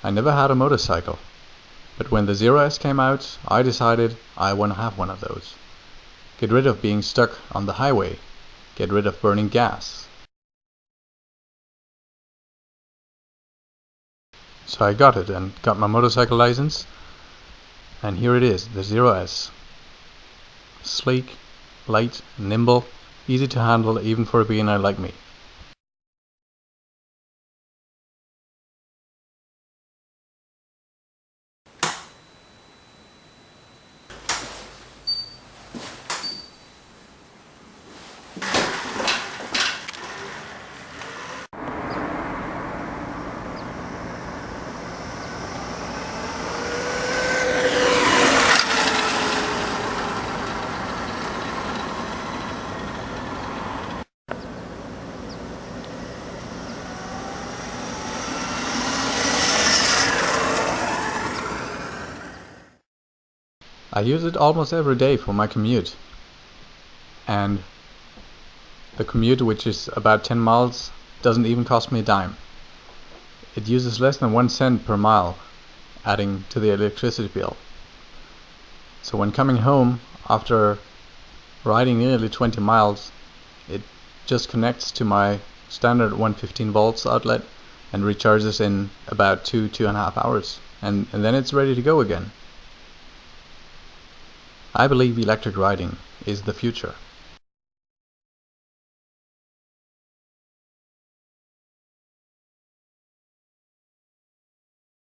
I never had a motorcycle, but when the Zero S came out, I decided I want to have one of those. Get rid of being stuck on the highway. Get rid of burning gas. So I got it and got my motorcycle license, and here it is, the Zero S. Sleek, light, nimble, easy to handle even for a beginner like me. I use it almost every day for my commute, and the commute, which is about 10 miles, doesn't even cost me a dime. It uses less than 1 cent per mile, adding to the electricity bill. So when coming home after riding nearly 20 miles, it just connects to my standard 115 volts outlet and recharges in about 2.5 hours, and then it's ready to go again. I believe electric riding is the future.